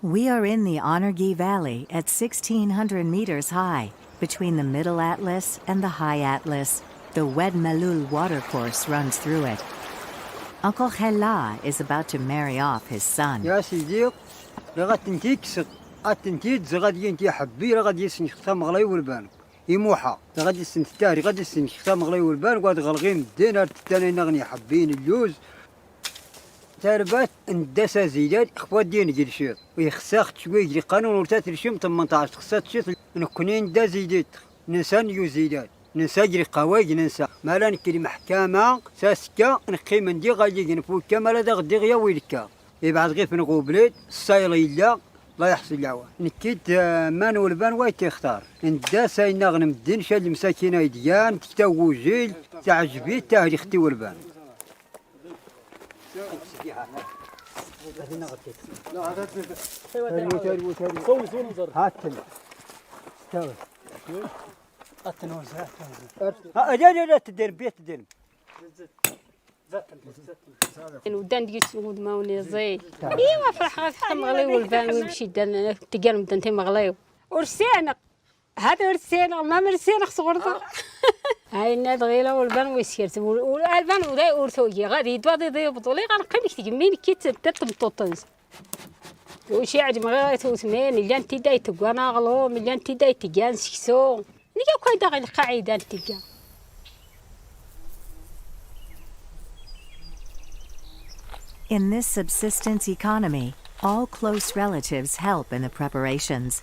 We are in the Onargee Valley at 1,600 meters high, between the Middle Atlas and the High Atlas. The Wed Malul watercourse runs through it. Uncle Hela is about to marry off his son. يا سيدي لغتنتي كسق أتنتي زغادي أنتي حبي لغادي سنختام غلاي والبان يموحى لغادي سنتاري غادي سنختام غلاي والبان وغاد غلغين الدينار تاني نغني حبين اللوز تربات ندسا زيدات اخوات دين ديال الشيط ويخساخت شويه ديال قانون ورثات الشيم 18 خصات شيط نكونين دا زيدات ننسى نيو زيدات ننسى جري قوايج ننسى مالا نكري محكمة ساسكا نقيم ندي غادي نفوت كمالا دا غدي غيا ويلكا يبعد غير في نغوبليت السايلة لا لا يحصل العوا نكيت مان والبان وايت تختار ندا ساينا غنمدين شاد المساكينة ديان تتوجيل تعجبي تاهلي ختي والبان لا هذا هاتل استوى اتنوز لا تدير بيت تدير الودان ديال السود ماوني زي ايوا فرح مغلي والبان ويمشي دان تقال مدنتي مغليو ورسينا هذا ورسينا ما مرسينا خصغرطه هاي الناد غيلا والبان ويسيرت والبان ودا ورثوي غادي يدوضي يضبطوا لي غنقيم لك تجمين كي تططنز وشي عجم غير توسمين اللي انت دايت وانا غلو اللي انت دايت كان سكسو نيجا كايدا غير القاعده تيجا. In this subsistence economy, all close relatives help in the preparations.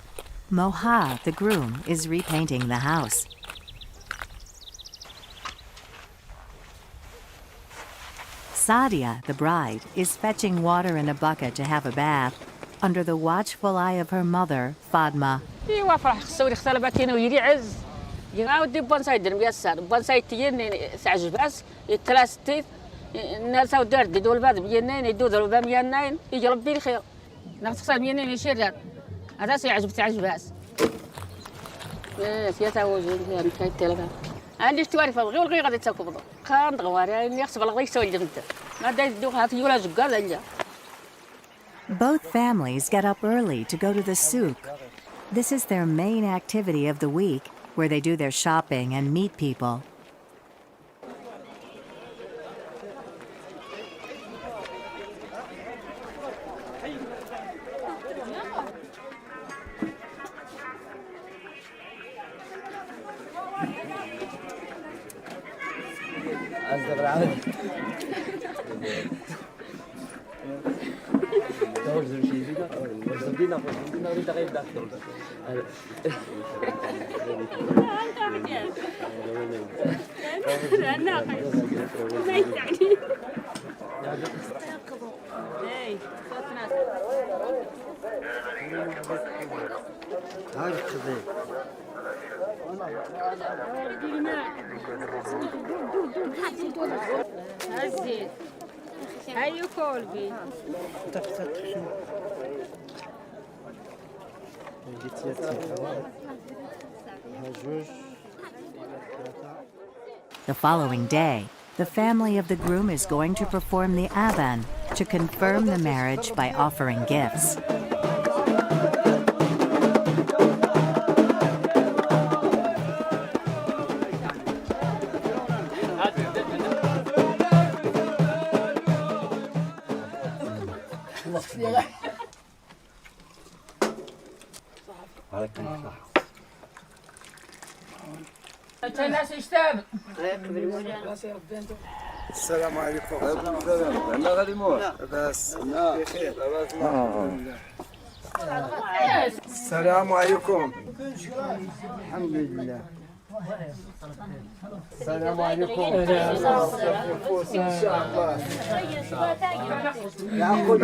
Moha, the groom, is repainting the house. Sadia, the bride, is fetching water in a bucket to have a bath under the watchful eye of her mother, Fadma. ايوا فرح خصو يختار باكينو يدي عز يعاود بونساي دير بيا السار بونساي تيين سعجباس يتراستي الناس ودار دول بعد بينين يدودوا باميانين يجي ربي الخير نخصص بينين يشير هذا سيعجب تعجباس يا تاوجين يا كايتلغا عندي توارف غير غادي تاكل كان دغواري اني خص بالغ يسوي جنت ما داير دوغ هات يولا جكار دجا. Both families get up early to go to the souk. This is their main activity of the week, where they do their shopping and meet people. The following day, the family of the groom is going to perform the aban to confirm the marriage by offering gifts. السلام عليكم. أنا غادي نموت. بس. بخير. السلام عليكم. الحمد لله. السلام عليكم. إن شاء الله. يعقوب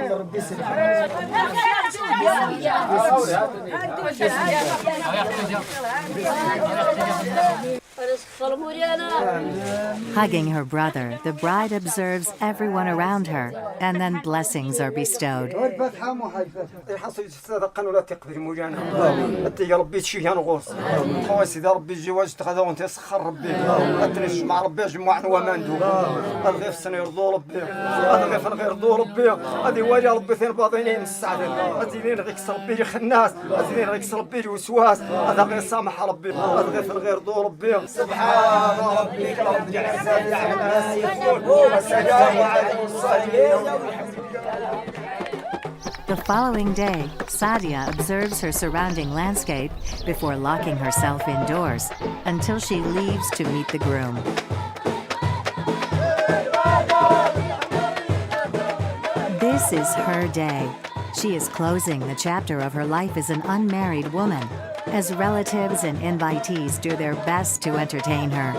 ربي Hugging her brother, the bride observes everyone around her, and then blessings are bestowed. التي ربي تشي هنغوص خواسي دا ربي الزواج تغدا وانت يسخر ربي التنش مع ربي جمع وماندو الغير السنة يرضو ربي الغير فالغير يرضو ربي هذه واجه ربي ثين باطنين السعادة هذين غيكس ربي لي خناس هذين غيكس ربي لي وسواس هذا غير سامح ربي الغير فالغير يرضو ربي سبحان ربك رب العزة عما يصفون وسلام على المرسلين. The following day, Sadia observes her surrounding landscape before locking herself indoors until she leaves to meet the groom. This is her day. She is closing the chapter of her life as an unmarried woman, as relatives and invitees do their best to entertain her.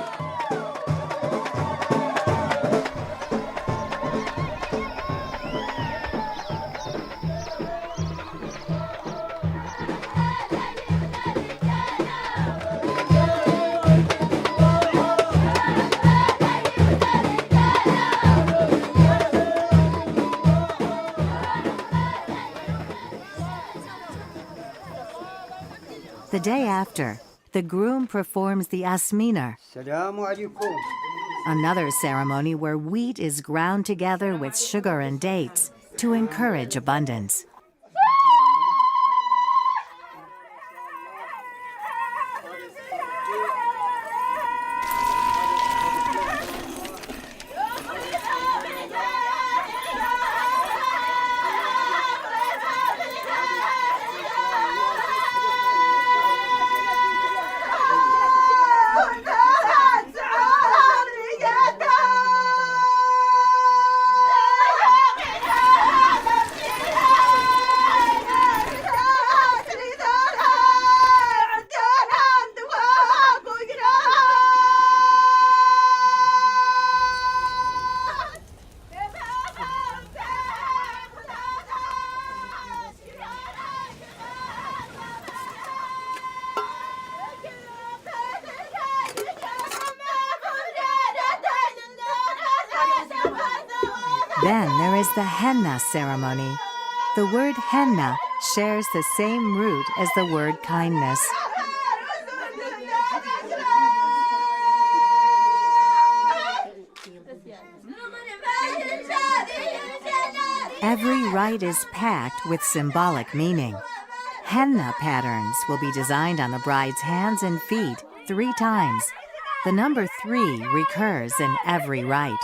The day after, the groom performs the asminer, another ceremony where wheat is ground together with sugar and dates to encourage abundance. Then there is the henna ceremony. The word henna shares the same root as the word kindness. Every rite is packed with symbolic meaning. Henna patterns will be designed on the bride's hands and feet 3 times. The number 3 recurs in every rite.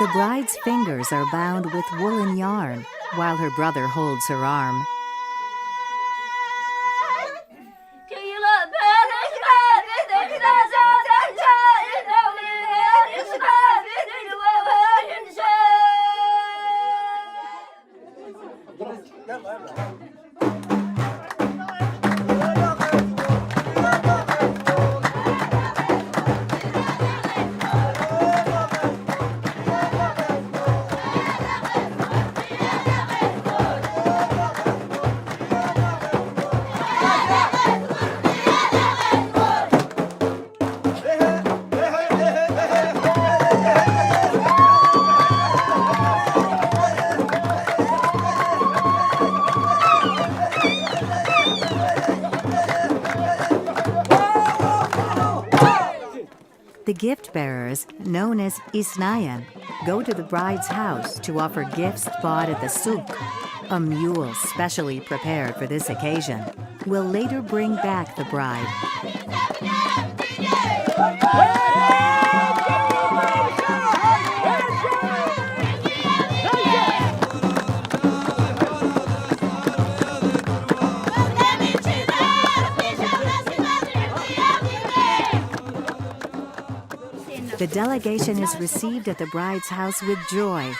The bride's fingers are bound with woolen yarn while her brother holds her arm. The gift bearers, known as isnayan, go to the bride's house to offer gifts bought at the souk. A mule specially prepared for this occasion will later bring back the bride. The delegation is received at the bride's house with joy.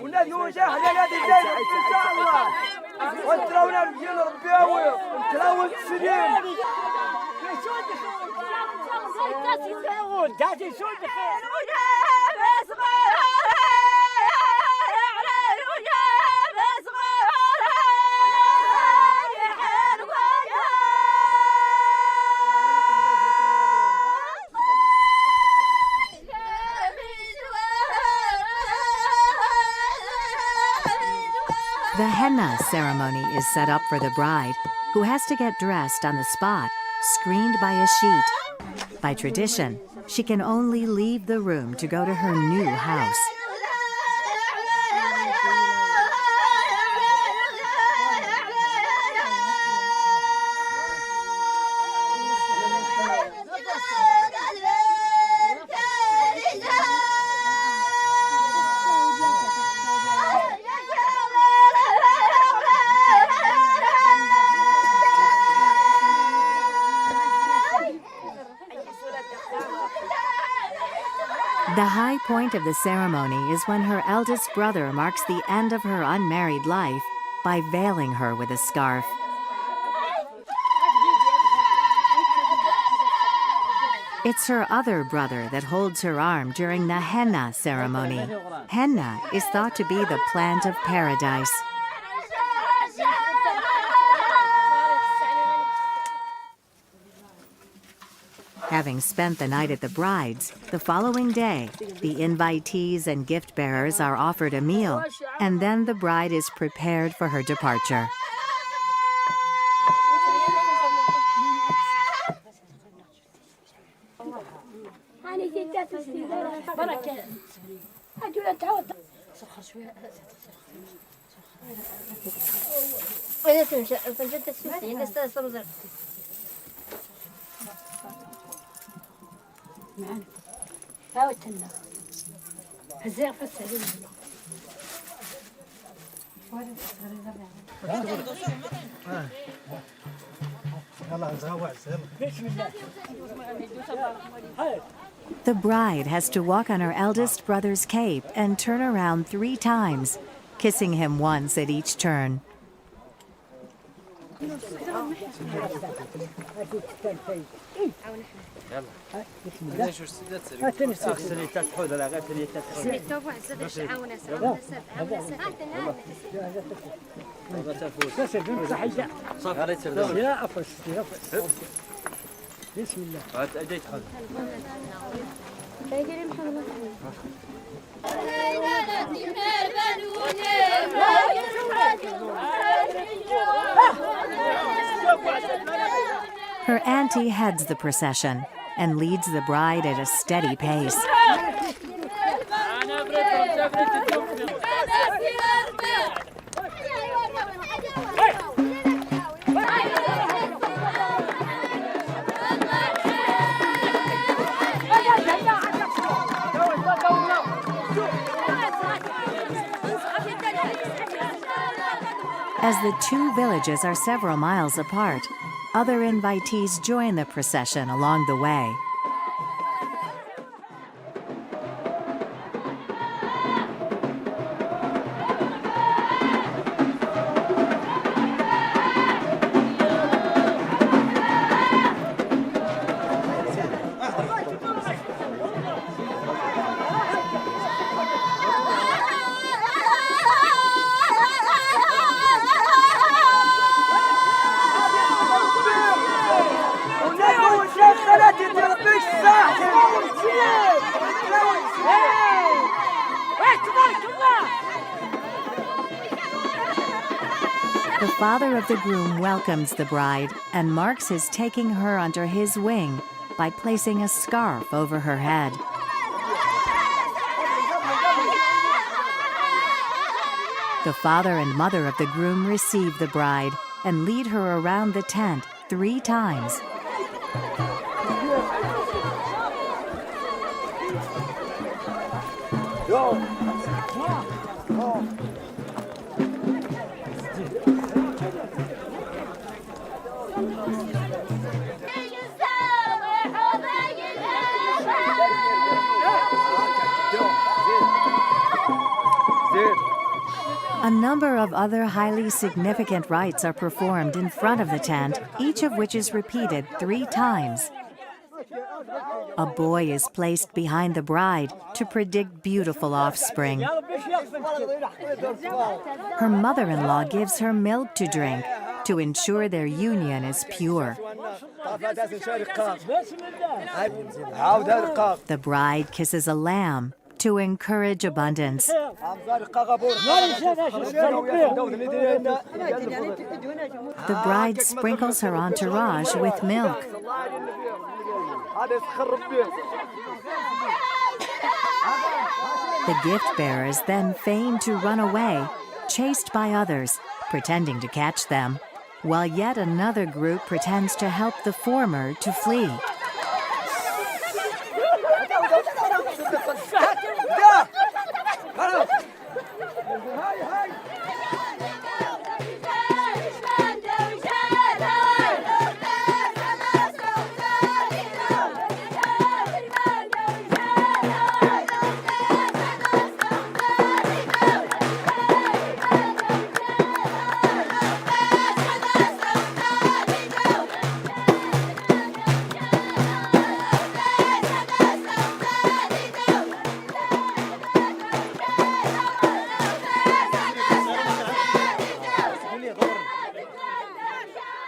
والذي وجاه لنادي زينب ان شاء الله وتراونا رجال ربياوي وتراون السليم The henna ceremony is set up for the bride, who has to get dressed on the spot, screened by a sheet. By tradition, she can only leave the room to go to her new house. The high point of the ceremony is when her eldest brother marks the end of her unmarried life by veiling her with a scarf. It's her other brother that holds her arm during the henna ceremony. Henna is thought to be the plant of paradise. Having spent the night at the bride's, the following day, the invitees and gift bearers are offered a meal, and then the bride is prepared for her departure. The bride has to walk on her eldest brother's cape and turn around 3 times, kissing him once at each turn. Her auntie heads the procession and leads the bride at a steady pace. As the 2 villages are several miles apart, other invitees join the procession along the way. The father of the groom welcomes the bride and marks his taking her under his wing by placing a scarf over her head. The father and mother of the groom receive the bride and lead her around the tent 3 times. A number of other highly significant rites are performed in front of the tent, each of which is repeated 3 times. A boy is placed behind the bride to predict beautiful offspring. Her mother-in-law gives her milk to drink to ensure their union is pure. The bride kisses a lamb to encourage abundance. The bride sprinkles her entourage with milk. The gift bearers then feign to run away, chased by others, pretending to catch them, while yet another group pretends to help the former to flee.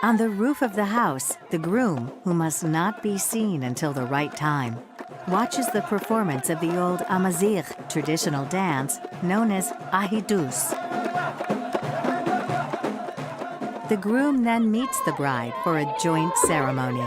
On the roof of the house, the groom, who must not be seen until the right time, watches the performance of the old Amazigh traditional dance known as ahidus. The groom then meets the bride for a joint ceremony.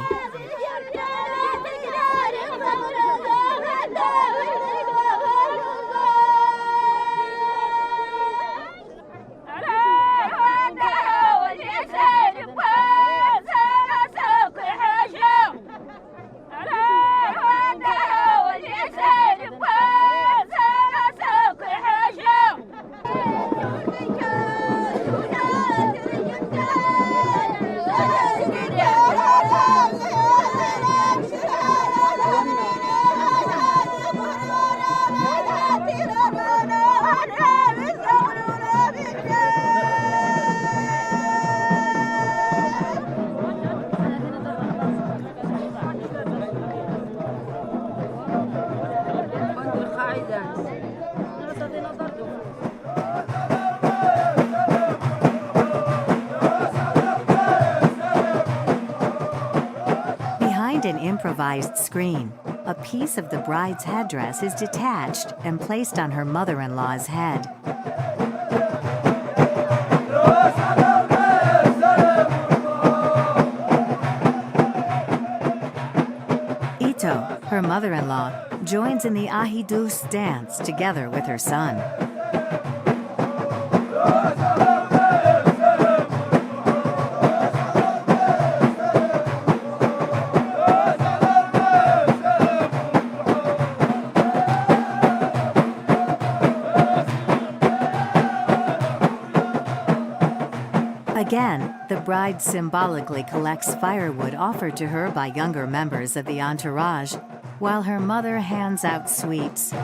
Behind an improvised screen, a piece of the bride's headdress is detached and placed on her mother-in-law's head. Ito, her mother-in-law, joins in the ahidus dance together with her son. Again, the bride symbolically collects firewood offered to her by younger members of the entourage, while her mother hands out sweets.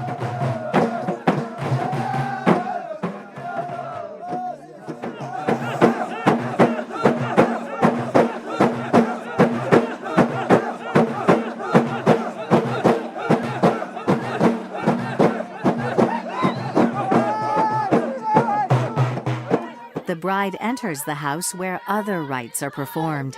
The bride enters the house where other rites are performed.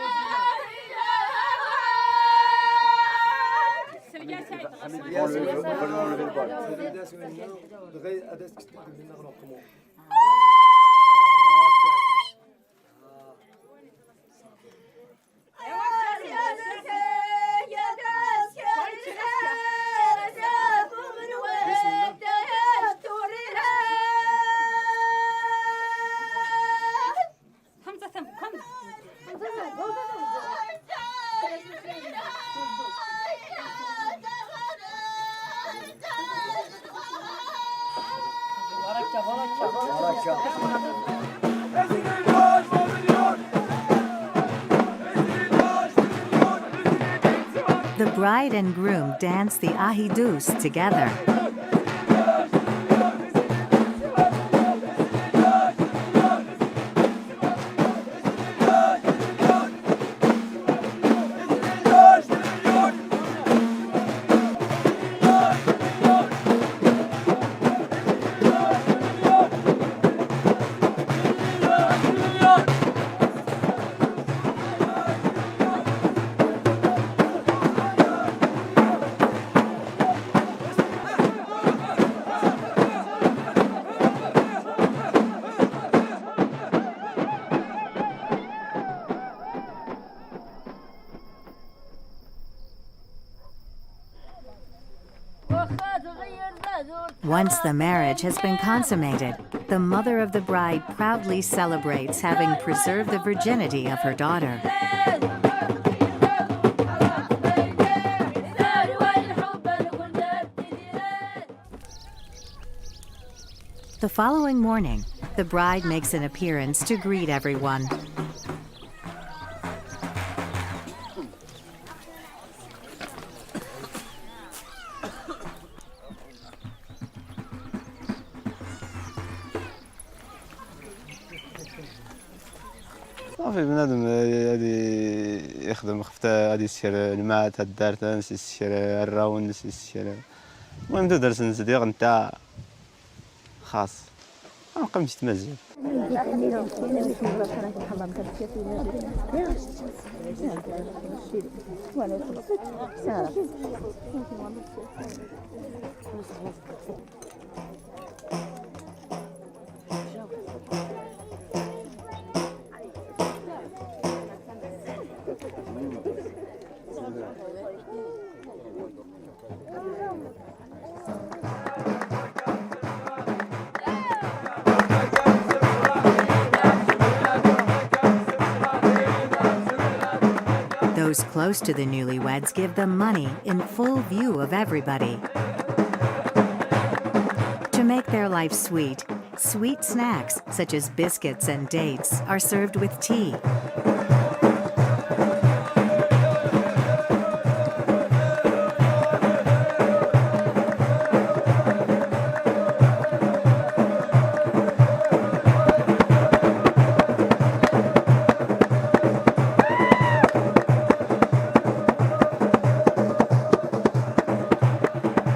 The bride and groom dance the ahidus together. Once the marriage has been consummated, the mother of the bride proudly celebrates having preserved the virginity of her daughter. The following morning, the bride makes an appearance to greet everyone. صافي بنادم غادي يخدم خفته، غادي يسير الماء تا الدار، نسي يسير الراون، نسي يسير المهم تا درس نزيد نتاع خاص ما نقمش تمازيغ. Those close to the newlyweds give them money in full view of everybody. To make their life sweet, sweet snacks such as biscuits and dates are served with tea.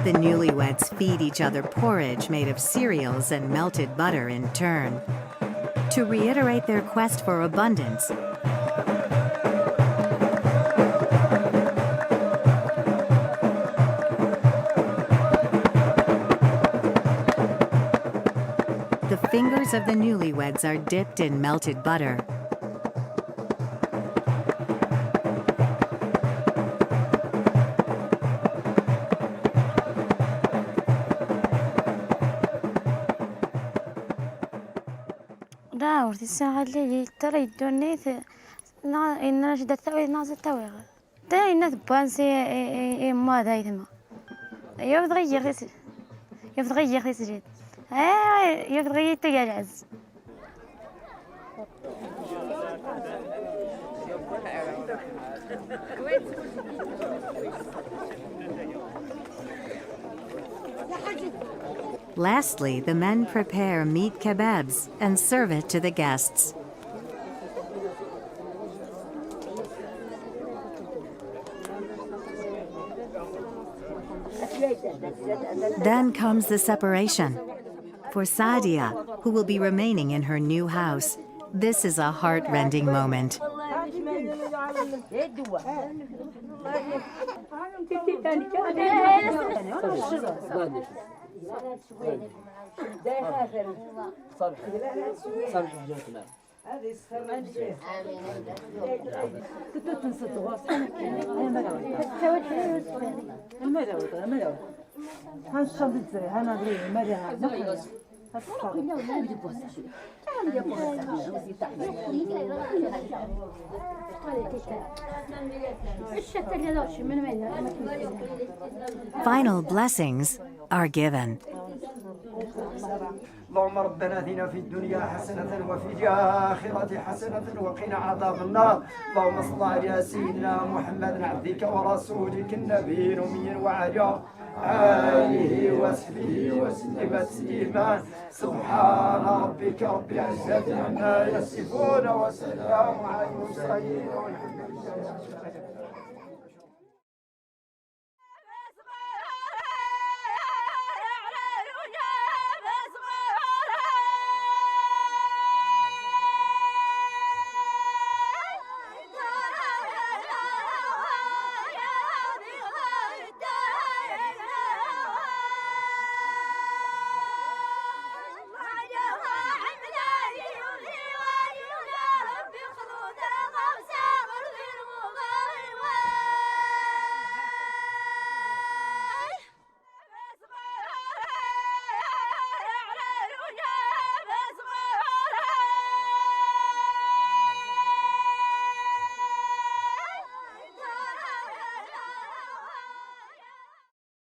The newlyweds feed each other porridge made of cereals and melted butter in turn. To reiterate their quest for abundance, the fingers of the newlyweds are dipped in melted butter. راورتي الساعة اللي ترى يدونيت إن رشدت تاوي نازل تاوي تا إن تبانسي ما دايتما يفضغي سجد يفضغي تجال عز. Lastly, the men prepare meat kebabs and serve it to the guests. Then comes the separation. For Sadia, who will be remaining in her new house, this is a heart-rending moment. Final blessings are given. اللهم ربنا آتنا في الدنيا حسنة وفي الآخرة حسنة وقنا عذاب النار. اللهم صل على سيدنا محمد عبدك ورسولك النبي الأمي وعلى آله وصحبه وسلم تسليما. سبحان ربك رب العزة عما يصفون وسلام على المرسلين والحمد لله.